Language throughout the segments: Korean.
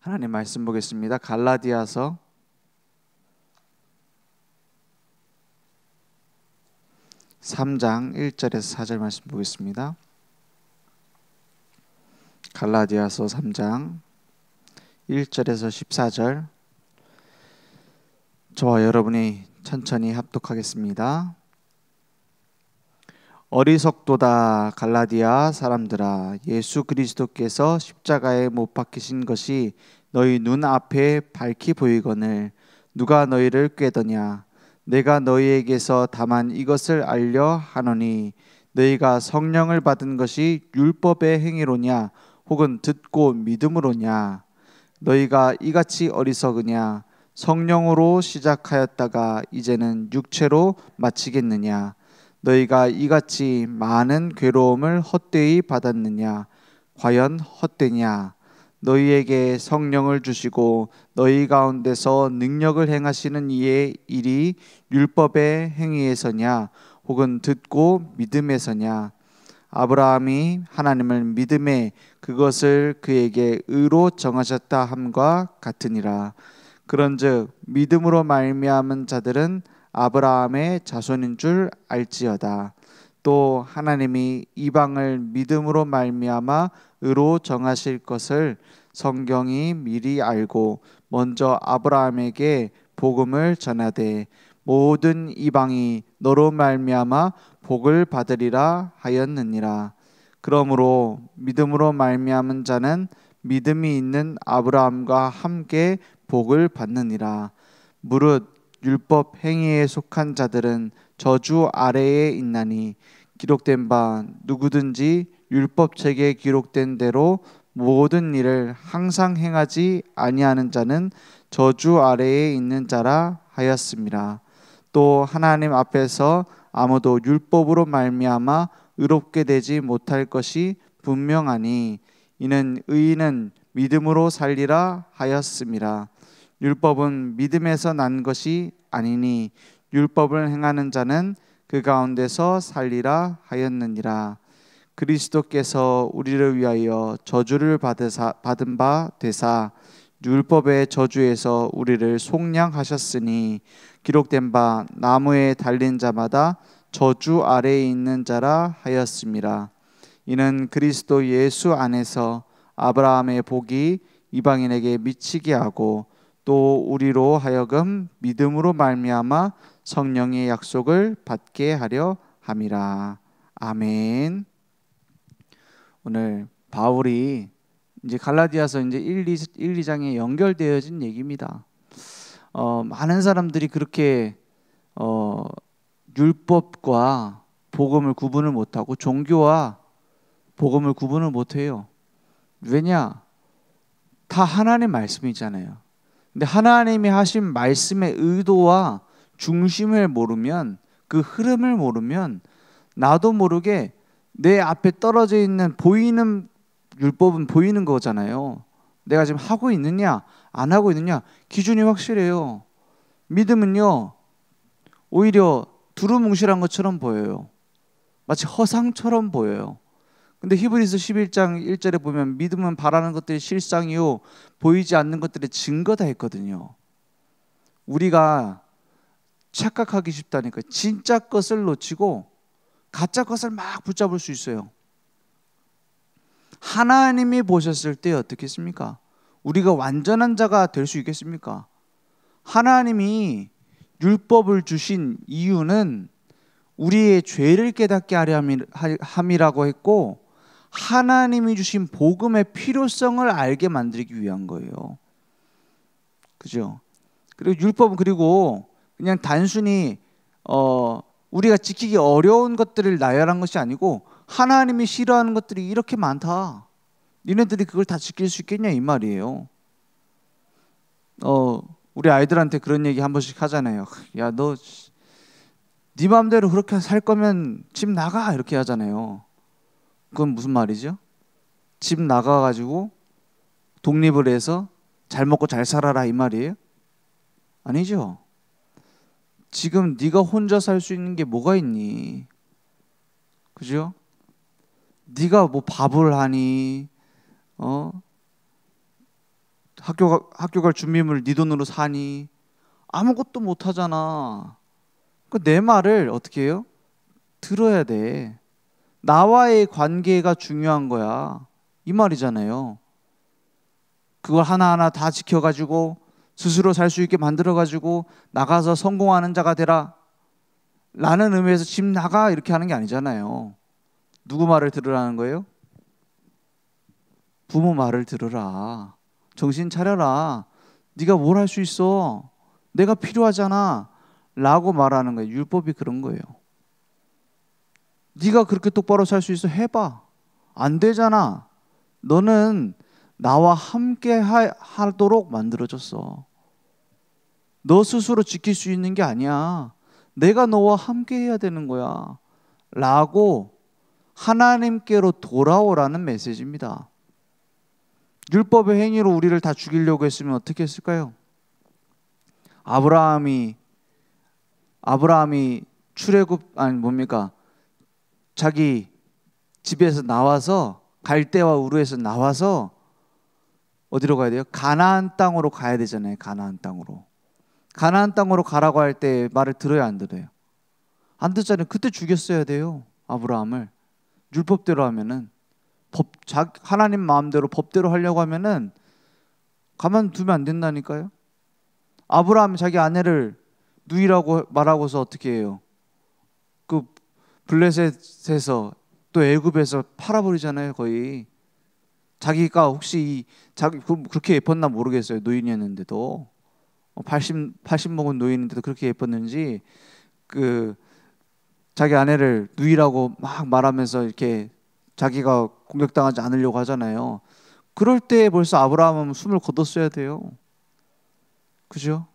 하나님 말씀 보겠습니다. 갈라디아서 3장 1절에서 4절 말씀 보겠습니다. 갈라디아서 3장 1절에서 14절, 저와 여러분이 천천히 합독하겠습니다. 어리석도다 갈라디아 사람들아, 예수 그리스도께서 십자가에 못 박히신 것이 너희 눈앞에 밝히 보이거늘 누가 너희를 꾀더냐. 내가 너희에게서 다만 이것을 알려 하노니 너희가 성령을 받은 것이 율법의 행위로냐 혹은 듣고 믿음으로냐. 너희가 이같이 어리석으냐. 성령으로 시작하였다가 이제는 육체로 마치겠느냐. 너희가 이같이 많은 괴로움을 헛되이 받았느냐. 과연 헛되냐. 너희에게 성령을 주시고 너희 가운데서 능력을 행하시는 이의 일이 율법의 행위에서냐 혹은 듣고 믿음에서냐. 아브라함이 하나님을 믿음에 그것을 그에게 의로 정하셨다 함과 같으니라. 그런즉 믿음으로 말미암은 자들은 아브라함의 자손인 줄 알지어다. 또 하나님이 이방을 믿음으로 말미암아 의로 정하실 것을 성경이 미리 알고 먼저 아브라함에게 복음을 전하되 모든 이방이 너로 말미암아 복을 받으리라 하였느니라. 그러므로 믿음으로 말미암은 자는 믿음이 있는 아브라함과 함께 복을 받느니라. 무릇 율법 행위에 속한 자들은 저주 아래에 있나니 기록된 바 누구든지 율법책에 기록된 대로 모든 일을 항상 행하지 아니하는 자는 저주 아래에 있는 자라 하였습니다. 또 하나님 앞에서 아무도 율법으로 말미암아 의롭게 되지 못할 것이 분명하니 이는 의인은 믿음으로 살리라 하였습니다. 율법은 믿음에서 난 것이 아니니 율법을 행하는 자는 그 가운데서 살리라 하였느니라. 그리스도께서 우리를 위하여 저주를 받은 바 되사 율법의 저주에서 우리를 속량하셨으니 기록된 바 나무에 달린 자마다 저주 아래에 있는 자라 하였습니다. 이는 그리스도 예수 안에서 아브라함의 복이 이방인에게 미치게 하고 또 우리로 하여금 믿음으로 말미암아 성령의 약속을 받게 하려 함이라. 아멘. 오늘 바울이 이제 갈라디아서 이제 1, 2장에 연결되어진 얘기입니다. 많은 사람들이 그렇게 율법과 복음을 구분을 못하고 종교와 복음을 구분을 못해요. 왜냐? 다 하나님의 말씀이잖아요. 근데 하나님이 하신 말씀의 의도와 중심을 모르면, 그 흐름을 모르면 나도 모르게 내 앞에 떨어져 있는 보이는 율법은 보이는 거잖아요. 내가 지금 하고 있느냐 안 하고 있느냐 기준이 확실해요. 믿음은요 오히려 두루뭉실한 것처럼 보여요. 마치 허상처럼 보여요. 근데 히브리서 11장 1절에 보면 믿음은 바라는 것들이 실상이요 보이지 않는 것들의 증거다 했거든요. 우리가 착각하기 쉽다니까. 진짜 것을 놓치고 가짜 것을 막 붙잡을 수 있어요. 하나님이 보셨을 때 어떻겠습니까? 우리가 완전한 자가 될 수 있겠습니까? 하나님이 율법을 주신 이유는 우리의 죄를 깨닫게 하려 함이라고 했고, 하나님이 주신 복음의 필요성을 알게 만들기 위한 거예요. 그죠? 그리고 율법은 그리고 그냥 단순히 우리가 지키기 어려운 것들을 나열한 것이 아니고 하나님이 싫어하는 것들이 이렇게 많다. 니네들이 그걸 다 지킬 수 있겠냐 이 말이에요. 우리 아이들한테 그런 얘기 한 번씩 하잖아요. 야, 너 네 마음대로 그렇게 살 거면 집 나가 이렇게 하잖아요. 그건 무슨 말이죠? 집 나가가지고 독립을 해서 잘 먹고 잘 살아라 이 말이에요? 아니죠. 지금 네가 혼자 살 수 있는 게 뭐가 있니? 그죠? 네가 뭐 밥을 하니, 학교 갈 준비물 네 돈으로 사니? 아무것도 못 하잖아. 내 말을 어떻게 해요? 들어야 돼. 나와의 관계가 중요한 거야. 이 말이잖아요. 그걸 하나하나 다 지켜가지고 스스로 살 수 있게 만들어가지고 나가서 성공하는 자가 되라 라는 의미에서 집 나가 이렇게 하는 게 아니잖아요. 누구 말을 들으라는 거예요? 부모 말을 들으라. 정신 차려라. 네가 뭘 할 수 있어? 내가 필요하잖아 라고 말하는 거예요. 율법이 그런 거예요. 네가 그렇게 똑바로 살 수 있어? 해봐. 안 되잖아. 너는 나와 함께 하도록 만들어졌어. 너 스스로 지킬 수 있는 게 아니야. 내가 너와 함께 해야 되는 거야 라고 하나님께로 돌아오라는 메시지입니다. 율법의 행위로 우리를 다 죽이려고 했으면 어떻게 했을까요? 아브라함이 출애굽 자기 집에서 나와서 갈대와 우르에서 나와서 어디로 가야 돼요? 가나안 땅으로 가야 되잖아요. 가나안 땅으로 가라고 할 때 말을 들어야 안 들어요? 안 듣잖아요. 그때 죽였어야 돼요. 아브라함을. 율법대로 하면은 하나님 마음대로 법대로 하려고 하면은 가만두면 안 된다니까요. 아브라함이 자기 아내를 누이라고 말하고서 어떻게 해요? 그 블레셋에서 또 애굽에서 팔아버리잖아요. 거의. 자기가 혹시 그렇게 예뻤나 모르겠어요. 노인이었는데도 80 먹은 노인인데도 그렇게 예뻤는지 자기 아내를 누이라고 막 말하면서 이렇게 자기가 공격당하지 않으려고 하잖아요. 그럴 때 벌써 아브라함은 숨을 거뒀어야 돼요. 그죠?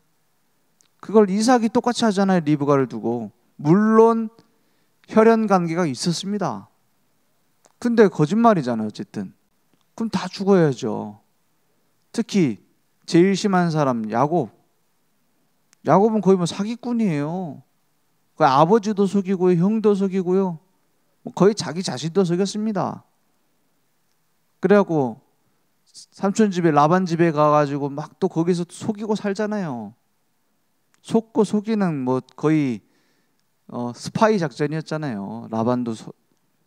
그걸 이삭이 똑같이 하잖아요. 리브가를 두고. 물론 혈연 관계가 있었습니다. 근데 거짓말이잖아요. 어쨌든. 그럼 다 죽어야죠. 특히 제일 심한 사람 야곱은 거의 사기꾼이에요. 아버지도 속이고요, 형도 속이고요, 거의 자기 자신도 속였습니다. 그래갖고 삼촌 집에 라반 집에 가가지고 막 또 거기서 속이고 살잖아요. 속고 속이는 거의 스파이 작전이었잖아요. 라반도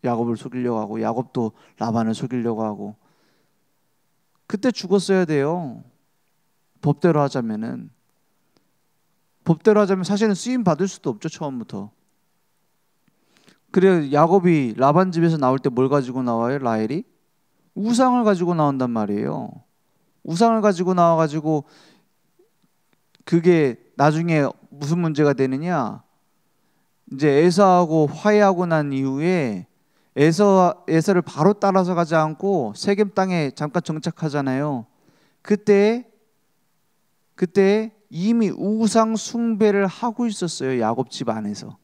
야곱을 속이려고 하고 야곱도 라반을 속이려고 하고. 그때 죽었어야 돼요. 법대로 하자면 사실은 쓰임 받을 수도 없죠. 처음부터. 그래 야곱이 라반 집에서 나올 때 뭘 가지고 나와요? 라헬이 우상을 가지고 나온단 말이에요. 우상을 가지고 나와가지고 그게 나중에 무슨 문제가 되느냐? 이제 에서하고 화해하고 난 이후에 에서를 바로 따라서 가지 않고 세겜 땅에 잠깐 정착하잖아요. 그때 이미 우상 숭배를 하고 있었어요. 야곱 집 안에서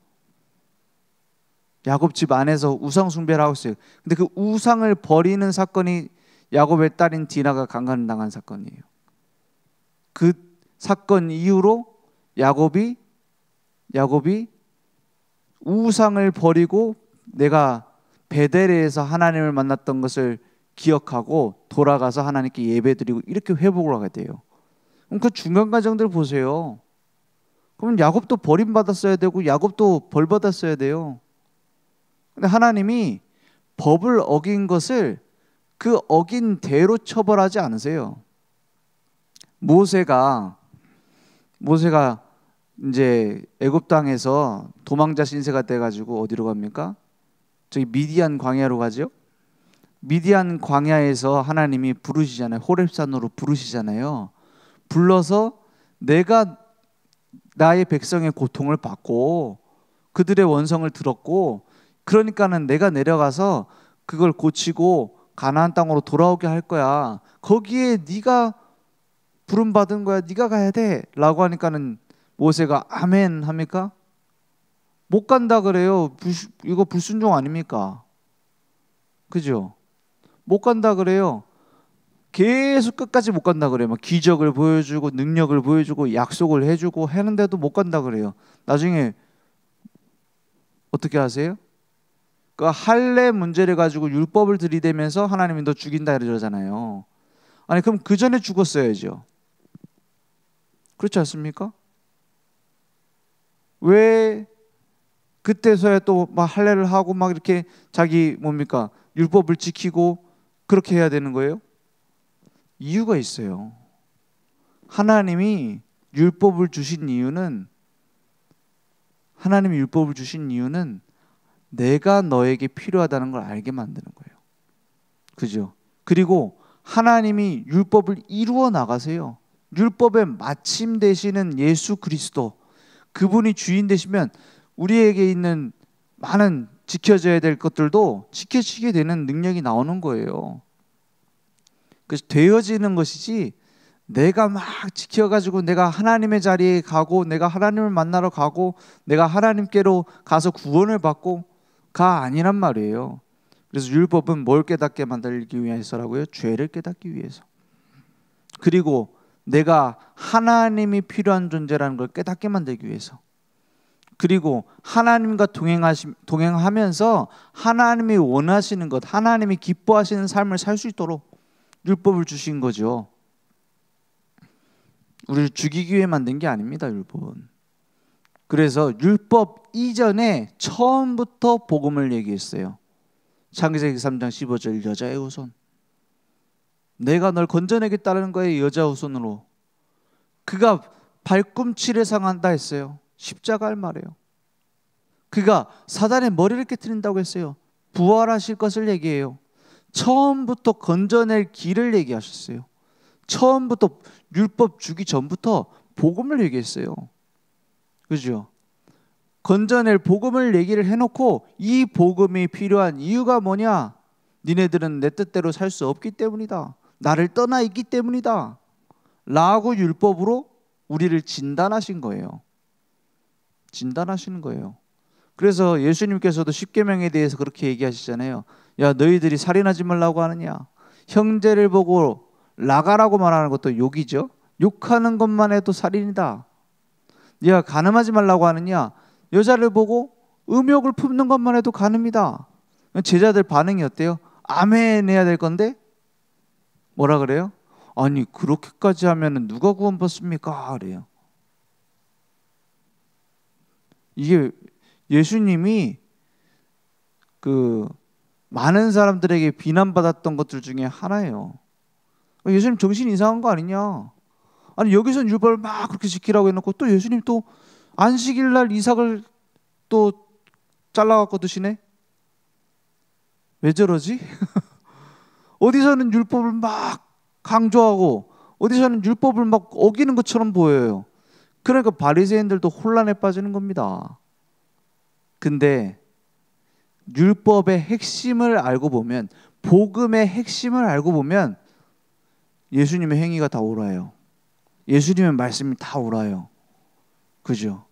우상 숭배를 하고 있어요. 근데 그 우상을 버리는 사건이 야곱의 딸인 디나가 강간당한 사건이에요. 그 사건 이후로 야곱이 우상을 버리고 내가 베델에서 하나님을 만났던 것을 기억하고 돌아가서 하나님께 예배드리고 이렇게 회복을 하게 돼요. 그럼 그 중간 과정들 보세요. 그러면 야곱도 버림받았어야 되고 야곱도 벌받았어야 돼요. 근데 하나님이 법을 어긴 것을 그 어긴 대로 처벌하지 않으세요. 모세가 이제 애굽 땅에서 도망자 신세가 돼가지고 어디로 갑니까? 저기 미디안 광야로 가죠. 미디안 광야에서 하나님이 부르시잖아요. 호렙산으로 부르시잖아요. 불러서 내가 나의 백성의 고통을 받고 그들의 원성을 들었고 그러니까는 내가 내려가서 그걸 고치고 가나안 땅으로 돌아오게 할 거야. 거기에 네가 부름 받은 거야. 네가 가야 돼 라고 하니까는 모세가 아멘 합니까? 못 간다 그래요. 이거 불순종 아닙니까? 그죠? 못 간다 그래요. 계속 끝까지 못 간다 그래요. 막 기적을 보여주고 능력을 보여주고 약속을 해주고 하는데도 못 간다 그래요. 나중에 어떻게 하세요? 그 할례 문제를 가지고 율법을 들이대면서 하나님이 너 죽인다 이러잖아요. 아니 그럼 그 전에 죽었어야죠. 그렇지 않습니까? 왜 그때서야 또 막 할례를 하고 막 이렇게 자기 뭡니까? 율법을 지키고 그렇게 해야 되는 거예요? 이유가 있어요. 하나님이 율법을 주신 이유는 내가 너에게 필요하다는 걸 알게 만드는 거예요. 그죠? 그리고 하나님이 율법을 이루어 나가세요. 율법의 마침 되시는 예수 그리스도, 그분이 주인 되시면 우리에게 있는 많은 지켜져야 될 것들도 지켜지게 되는 능력이 나오는 거예요. 그래서 되어지는 것이지, 내가 막 지켜가지고 내가 하나님의 자리에 가고 내가 하나님을 만나러 가고 내가 하나님께로 가서 구원을 받고 가 아니란 말이에요. 그래서 율법은 뭘 깨닫게 만들기 위해서라고요? 죄를 깨닫기 위해서. 그리고 내가 하나님이 필요한 존재라는 걸 깨닫게 만들기 위해서. 그리고 하나님과 동행하면서 하나님이 원하시는 것, 하나님이 기뻐하시는 삶을 살 수 있도록 율법을 주신 거죠. 우리를 죽이기 위해 만든 게 아닙니다, 율법은. 그래서 율법 이전에 처음부터 복음을 얘기했어요. 창세기 3장 15절, 여자의 후손. 내가 널 건져내겠다는 거예요, 여자 후손으로. 그가 발꿈치를 상한다 했어요. 십자가를 말해요. 그가 사단의 머리를 깨트린다고 했어요. 부활하실 것을 얘기해요. 처음부터 건져낼 길을 얘기하셨어요. 처음부터 율법 주기 전부터 복음을 얘기했어요. 그죠? 건져낼 복음을 얘기를 해놓고 이 복음이 필요한 이유가 뭐냐? 니네들은 내 뜻대로 살 수 없기 때문이다. 나를 떠나 있기 때문이다. 라고 율법으로 우리를 진단하신 거예요. 진단하시는 거예요. 그래서 예수님께서도 십계명에 대해서 그렇게 얘기하시잖아요. 야, 너희들이 살인하지 말라고 하느냐? 형제를 보고 나가라고 말하는 것도 욕이죠. 욕하는 것만 해도 살인이다. 네가 간음하지 말라고 하느냐? 여자를 보고 음욕을 품는 것만 해도 간음이다. 제자들 반응이 어때요? 아멘 해야 될 건데 뭐라 그래요? 아니 그렇게까지 하면 누가 구원받습니까? 그래요. 이게 예수님이 그 많은 사람들에게 비난받았던 것들 중에 하나예요. 예수님 정신 이상한 거 아니냐? 아니 여기서는 율법을 막 그렇게 지키라고 해놓고 또 예수님 또 안식일 날 이삭을 또 잘라갖고 드시네? 왜 저러지? 어디서는 율법을 막 강조하고 어디서는 율법을 막 어기는 것처럼 보여요. 그러니까 바리새인들도 혼란에 빠지는 겁니다. 근데 율법의 핵심을 알고 보면, 복음의 핵심을 알고 보면 예수님의 행위가 다 옳아요. 예수님의 말씀이 다 옳아요. 그죠?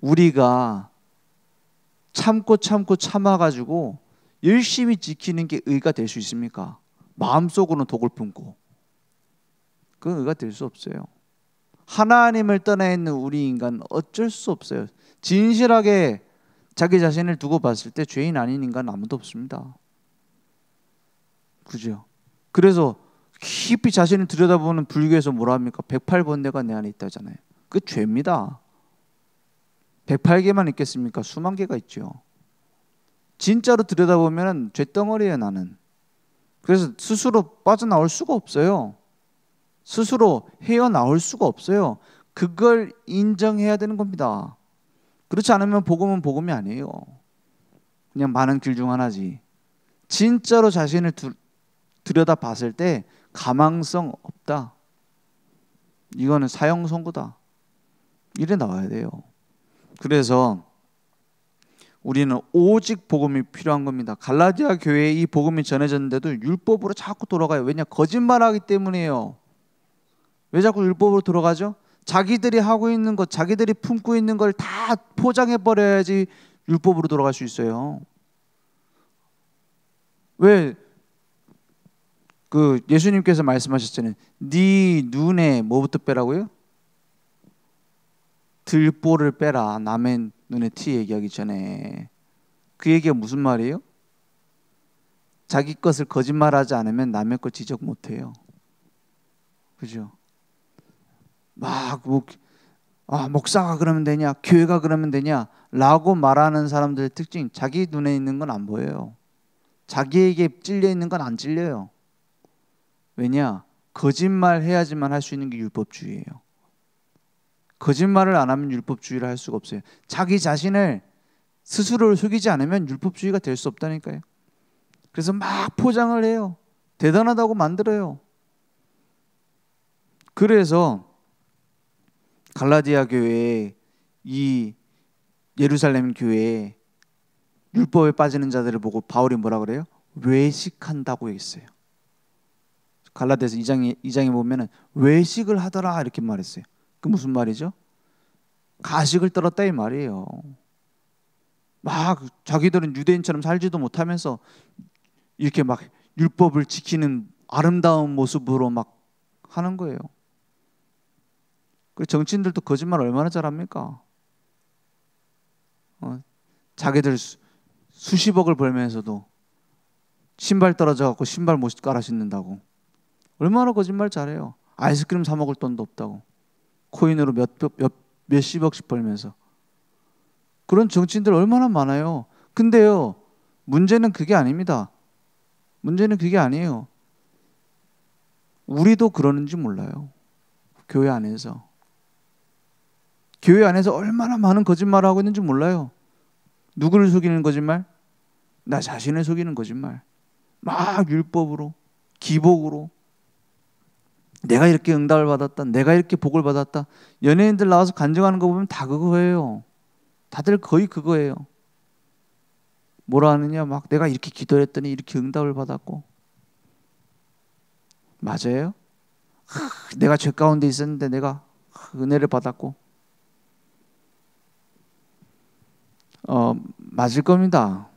우리가 참고 참아가지고 열심히 지키는 게 의가 될 수 있습니까? 마음속으로는 독을 품고. 그건 의가 될 수 없어요. 하나님을 떠나 있는 우리 인간은 어쩔 수 없어요. 진실하게 자기 자신을 두고 봤을 때 죄인 아닌 인간은 아무도 없습니다. 그죠? 그래서 깊이 자신을 들여다보는 불교에서 뭐라 합니까? 108번뇌가 내 안에 있다잖아요. 그 죄입니다. 108개만 있겠습니까? 수만 개가 있죠. 진짜로 들여다보면 죄덩어리예요, 나는. 그래서 스스로 빠져나올 수가 없어요. 스스로 헤어나올 수가 없어요. 그걸 인정해야 되는 겁니다. 그렇지 않으면 복음은 복음이 아니에요. 그냥 많은 길 중 하나지. 진짜로 자신을 들여다 봤을 때 가망성 없다. 이거는 사형 선고다. 이래 나와야 돼요. 그래서 우리는 오직 복음이 필요한 겁니다. 갈라디아 교회에 이 복음이 전해졌는데도 율법으로 자꾸 돌아가요. 왜냐? 거짓말하기 때문이에요. 왜 자꾸 율법으로 돌아가죠? 자기들이 하고 있는 것, 자기들이 품고 있는 걸 다 포장해 버려야지 율법으로 돌아갈 수 있어요. 왜? 그 예수님께서 말씀하셨잖아요. 네 눈에 뭐부터 빼라고요? 들보를 빼라. 남의 눈에 티 얘기하기 전에. 그 얘기가 무슨 말이에요? 자기 것을 거짓말하지 않으면 남의 것 지적 못해요. 그죠? 목사가 그러면 되냐, 교회가 그러면 되냐 라고 말하는 사람들의 특징, 자기 눈에 있는 건 안 보여요. 자기에게 찔려 있는 건 안 찔려요. 왜냐? 거짓말 해야지만 할 수 있는 게 율법주의예요. 거짓말을 안 하면 율법주의를 할 수가 없어요. 자기 자신을 스스로를 속이지 않으면 율법주의가 될 수 없다니까요. 그래서 막 포장을 해요. 대단하다고 만들어요. 그래서 갈라디아 교회에, 이 예루살렘 교회에 율법에 빠지는 자들을 보고 바울이 뭐라 그래요? 외식한다고 했어요. 갈라디아서 2장에 보면은 외식을 하더라 이렇게 말했어요. 그 무슨 말이죠? 가식을 떨었다 이 말이에요. 막 자기들은 유대인처럼 살지도 못하면서 이렇게 막 율법을 지키는 아름다운 모습으로 막 하는 거예요. 그 정치인들도 거짓말 얼마나 잘합니까? 자기들 수십억을 벌면서도 신발 떨어져 갖고 신발 못 깔아 신는다고. 얼마나 거짓말 잘해요. 아이스크림 사 먹을 돈도 없다고. 코인으로 몇십억씩 벌면서. 그런 정치인들 얼마나 많아요. 근데요, 문제는 그게 아닙니다. 문제는 그게 아니에요. 우리도 그러는지 몰라요. 교회 안에서. 교회 안에서 얼마나 많은 거짓말을 하고 있는지 몰라요. 누구를 속이는 거짓말? 나 자신을 속이는 거짓말. 막 율법으로, 기복으로. 내가 이렇게 응답을 받았다. 내가 이렇게 복을 받았다. 연예인들 나와서 간증하는 거 보면 다 그거예요. 다들 거의 그거예요. 뭐라 하느냐? 막 내가 이렇게 기도했더니 이렇게 응답을 받았고. 맞아요? 내가 죄 가운데 있었는데 내가 은혜를 받았고. 맞을 겁니다.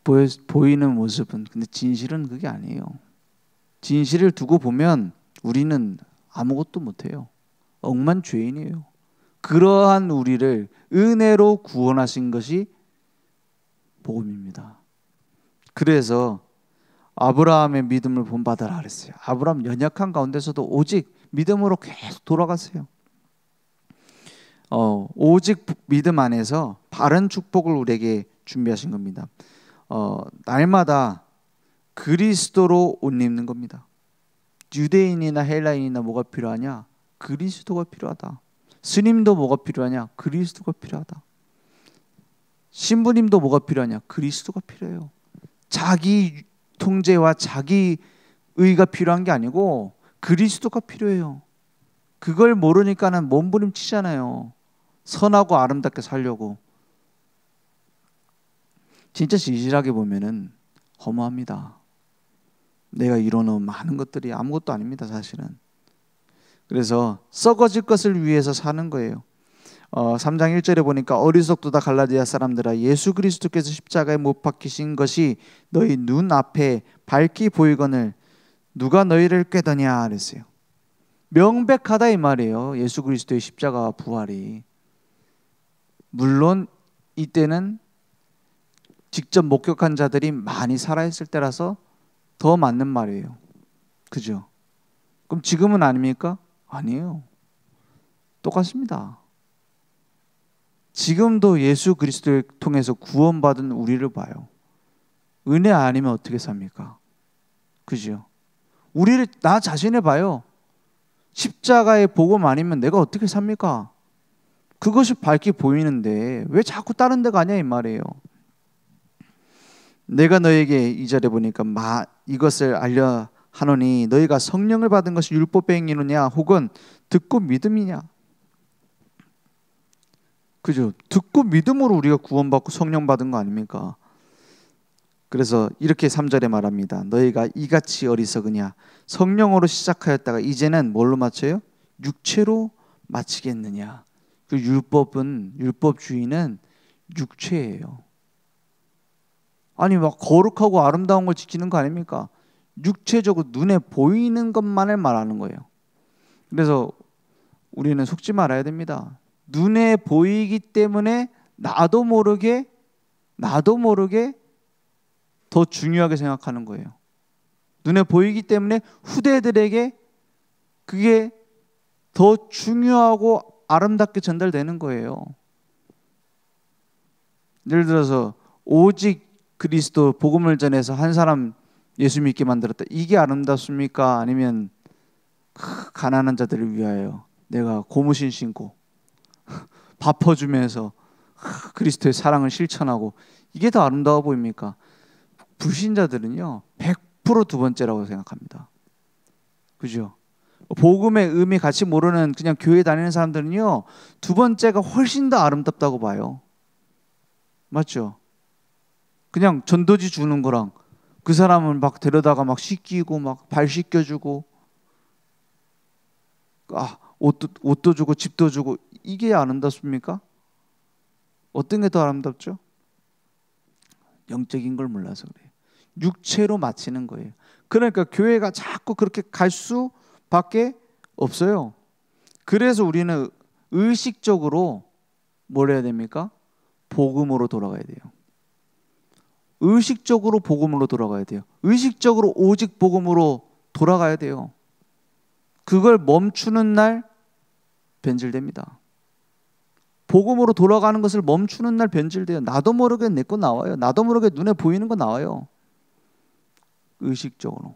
보이는 모습은. 근데 진실은 그게 아니에요. 진실을 두고 보면 우리는 아무것도 못해요. 억만죄인이에요. 그러한 우리를 은혜로 구원하신 것이 복음입니다. 그래서 아브라함의 믿음을 본받아라 그랬어요. 아브라함 연약한 가운데서도 오직 믿음으로 계속 돌아갔어요. 오직 믿음 안에서 바른 축복을 우리에게 준비하신 겁니다. 날마다 그리스도로 옷 입는 겁니다. 유대인이나 헬라인이나 뭐가 필요하냐? 그리스도가 필요하다. 스님도 뭐가 필요하냐? 그리스도가 필요하다. 신부님도 뭐가 필요하냐? 그리스도가 필요해요. 자기 통제와 자기 의가 필요한 게 아니고 그리스도가 필요해요. 그걸 모르니까는 몸부림치잖아요. 선하고 아름답게 살려고. 진짜 진실하게 보면은 허무합니다. 내가 이뤄놓은 많은 것들이 아무것도 아닙니다, 사실은. 그래서 썩어질 것을 위해서 사는 거예요. 3장 1절에 보니까 어리석도다 갈라디아 사람들아, 예수 그리스도께서 십자가에 못 박히신 것이 너희 눈앞에 밝히 보이거늘 누가 너희를 꾀더냐 그랬어요. 명백하다 이 말이에요. 예수 그리스도의 십자가와 부활이. 물론 이때는 직접 목격한 자들이 많이 살아있을 때라서 더 맞는 말이에요. 그죠? 그럼 지금은 아닙니까? 아니에요. 똑같습니다. 지금도 예수 그리스도를 통해서 구원받은 우리를 봐요. 은혜 아니면 어떻게 삽니까? 그죠? 나 자신을 봐요. 십자가의 복음 아니면 내가 어떻게 삽니까? 그것이 밝게 보이는데 왜 자꾸 다른 데가 아니야 이 말이에요. 내가 너에게 2절에 보니까 이것을 알려 하노니 너희가 성령을 받은 것이 율법의 행위느냐 혹은 듣고 믿음이냐. 그죠? 듣고 믿음으로 우리가 구원받고 성령 받은 거 아닙니까? 그래서 이렇게 3절에 말합니다. 너희가 이같이 어리석으냐. 성령으로 시작하였다가 이제는 뭘로 마쳐요? 육체로 마치겠느냐. 그 율법주의는 육체예요. 아니 막 거룩하고 아름다운 걸 지키는 거 아닙니까? 육체적으로 눈에 보이는 것만을 말하는 거예요. 그래서 우리는 속지 말아야 됩니다. 눈에 보이기 때문에 나도 모르게 더 중요하게 생각하는 거예요. 눈에 보이기 때문에 후대들에게 그게 더 중요하고 아름답게 전달되는 거예요. 예를 들어서 오직 그리스도 복음을 전해서 한 사람 예수 믿게 만들었다. 이게 아름답습니까? 아니면 가난한 자들을 위하여 내가 고무신 신고 밥 퍼주면서 그리스도의 사랑을 실천하고 이게 더 아름다워 보입니까? 불신자들은요 100% 두 번째라고 생각합니다. 그죠? 복음의 의미 같이 모르는 그냥 교회 다니는 사람들은요 두 번째가 훨씬 더 아름답다고 봐요. 맞죠? 그냥 전도지 주는 거랑 그 사람을 막 데려다가 막 씻기고 막 발 씻겨주고 옷도 주고 집도 주고 이게 아름답습니까? 어떤 게 더 아름답죠? 영적인 걸 몰라서 그래요. 육체로 마치는 거예요. 그러니까 교회가 자꾸 그렇게 갈 수밖에 없어요. 그래서 우리는 의식적으로 뭘 해야 됩니까? 복음으로 돌아가야 돼요. 의식적으로 복음으로 돌아가야 돼요. 의식적으로 오직 복음으로 돌아가야 돼요. 그걸 멈추는 날 변질됩니다. 복음으로 돌아가는 것을 멈추는 날 변질돼요. 나도 모르게 내 거 나와요. 나도 모르게 눈에 보이는 거 나와요. 의식적으로.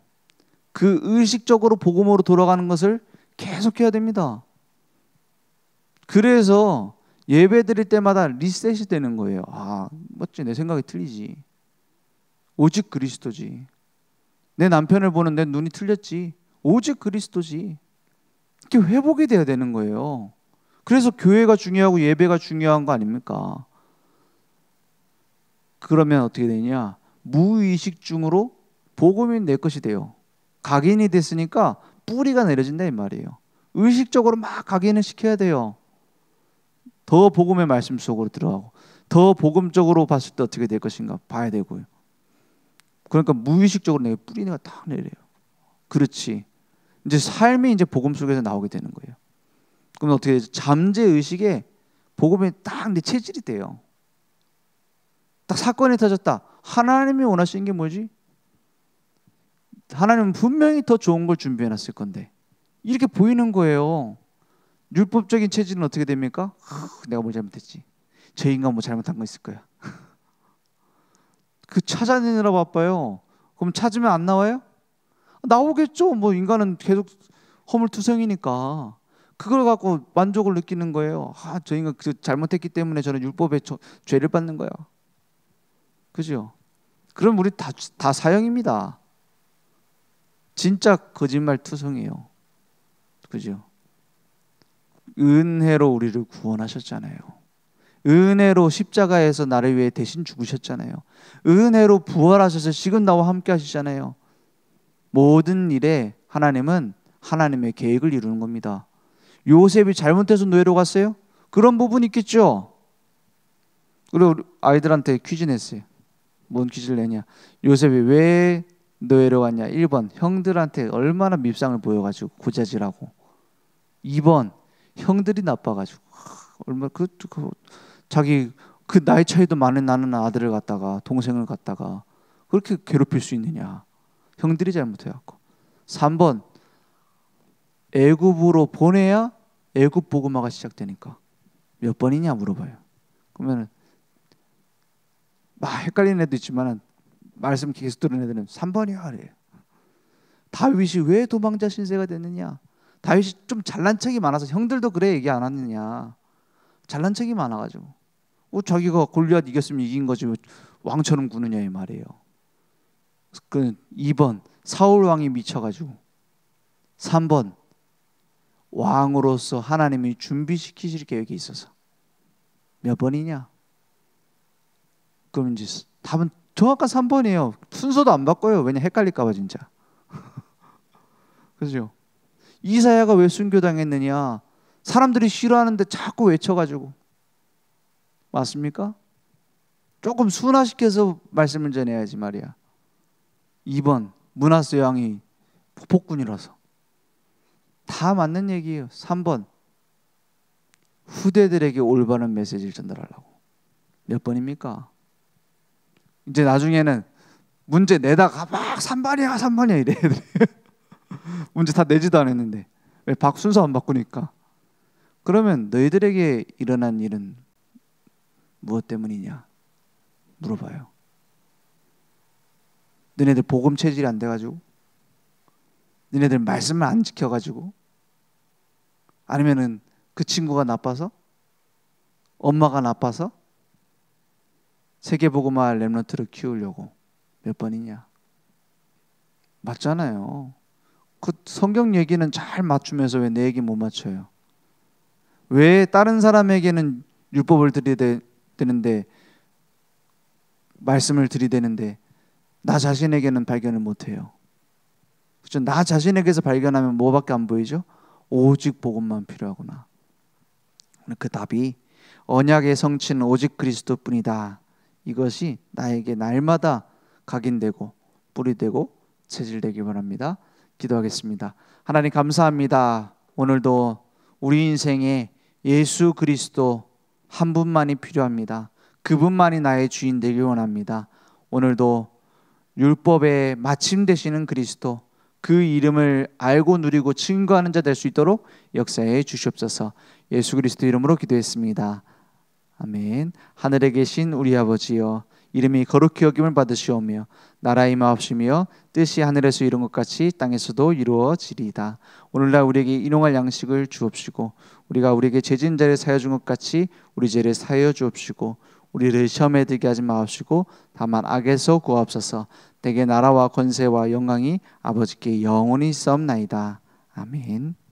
그 의식적으로 복음으로 돌아가는 것을 계속해야 됩니다. 그래서 예배 드릴 때마다 리셋이 되는 거예요. 맞지? 내 생각이 틀리지. 오직 그리스도지. 내 남편을 보는 내 눈이 틀렸지. 오직 그리스도지. 이렇게 회복이 돼야 되는 거예요. 그래서 교회가 중요하고 예배가 중요한 거 아닙니까? 그러면 어떻게 되냐? 무의식 중으로 복음이 내 것이 돼요. 각인이 됐으니까 뿌리가 내려진다 이 말이에요. 의식적으로 막 각인을 시켜야 돼요. 더 복음의 말씀 속으로 들어가고 더 복음적으로 봤을 때 어떻게 될 것인가 봐야 되고요. 그러니까 무의식적으로 내 뿌리가 딱 내려요. 그렇지. 이제 삶이 이제 복음 속에서 나오게 되는 거예요. 그럼 어떻게 되죠? 잠재 의식에 복음이 딱 내 체질이 돼요. 딱 사건이 터졌다. 하나님이 원하시는 게 뭐지? 하나님은 분명히 더 좋은 걸 준비해놨을 건데 이렇게 보이는 거예요. 율법적인 체질은 어떻게 됩니까? 내가 뭘 잘못했지. 저 인간 뭐 잘못한 거 있을 거야. 그 찾아내느라 바빠요. 그럼 찾으면 안 나와요? 나오겠죠. 뭐 인간은 계속 허물투성이니까. 그걸 갖고 만족을 느끼는 거예요. 저 인간 잘못했기 때문에 저는 율법에 죄를 받는 거야. 그죠? 그럼 우리 다 사형입니다. 진짜 거짓말 투성이에요. 그죠? 은혜로 우리를 구원하셨잖아요. 은혜로 십자가에서 나를 위해 대신 죽으셨잖아요. 은혜로 부활하셔서 지금 나와 함께 하시잖아요. 모든 일에 하나님은 하나님의 계획을 이루는 겁니다. 요셉이 잘못해서 노예로 갔어요? 그런 부분이 있겠죠. 그리고 아이들한테 퀴즈 냈어요. 뭔 퀴즈를 내냐? 요셉이 왜 노예로 갔냐? 1번 형들한테 얼마나 밉상을 보여가지고 고자질하고 2번 형들이 나빠가지고 얼마 자기 그 나이 차이도 많은 나는 아들을 갖다가 동생을 갖다가 그렇게 괴롭힐 수 있느냐? 형들이 잘못해갖고 3번 애굽으로 보내야 애굽 복음화가 시작되니까 몇 번이냐 물어봐요. 그러면 막 헷갈리는 애도 있지만 말씀 계속 들은 애들은 3번이야 그래요. 다윗이 왜 도망자 신세가 됐느냐? 다윗이 좀 잘난 척이 많아서 형들도 그래 얘기 안 하느냐? 잘난 척이 많아가지고 자기가 골리앗 이겼으면 이긴 거지 왕처럼 구느냐 이 말이에요. 그 2번 사울 왕이 미쳐가지고 3번 왕으로서 하나님이 준비시키실 계획이 있어서 몇 번이냐? 그럼 이제 답은 정확한 3번이에요. 순서도 안 바꿔요. 왜냐 헷갈릴까 봐 진짜. 그죠? 이사야가 왜 순교당했느냐? 사람들이 싫어하는데 자꾸 외쳐가지고. 맞습니까? 조금 순화시켜서 말씀을 전해야지 말이야. 2번 므낫세 왕이 폭군이라서. 다 맞는 얘기예요. 3번 후대들에게 올바른 메시지를 전달하려고. 몇 번입니까? 이제 나중에는 문제 내다가 막 3번이야 3번이야 이래 애들이. 문제 다 내지도 않았는데 왜 순서 안 바꾸니까. 그러면 너희들에게 일어난 일은 무엇 때문이냐 물어봐요. 너네들 복음 체질이 안 돼가지고? 너네들 말씀을 안 지켜가지고? 아니면은 그 친구가 나빠서? 엄마가 나빠서? 세계복음화 렘넌트를 키우려고 몇 번이냐? 맞잖아요. 그 성경 얘기는 잘 맞추면서 왜 내 얘기 못 맞춰요? 왜 다른 사람에게는 율법을 들이대는데 말씀을 들이대는데 나 자신에게는 발견을 못해요? 그렇죠? 나 자신에게서 발견하면 뭐밖에 안 보이죠? 오직 복음만 필요하구나. 그 답이 언약의 성취는 오직 그리스도뿐이다. 이것이 나에게 날마다 각인되고 뿌리되고 체질되기 바랍니다. 기도하겠습니다. 하나님 감사합니다. 오늘도 우리 인생에 예수 그리스도 한 분만이 필요합니다. 그분만이 나의 주인 되길 원합니다. 오늘도 율법의 마침 되시는 그리스도, 그 이름을 알고 누리고 증거하는 자 될 수 있도록 역사해 주시옵소서. 예수 그리스도 이름으로 기도했습니다. 아멘. 하늘에 계신 우리 아버지여, 이름이 거룩히 여김을 받으시오며 나라의 임하옵시며 뜻이 하늘에서 이룬 것 같이 땅에서도 이루어지리이다. 오늘날 우리에게 일용할 양식을 주옵시고 우리가 우리에게 죄진 자를 사하여 준 것 같이 우리 죄를 사하여 주옵시고 우리를 시험에 들게 하지 마옵시고 다만 악에서 구하옵소서. 대개 나라와 권세와 영광이 아버지께 영원히 있사옵나이다. 아멘.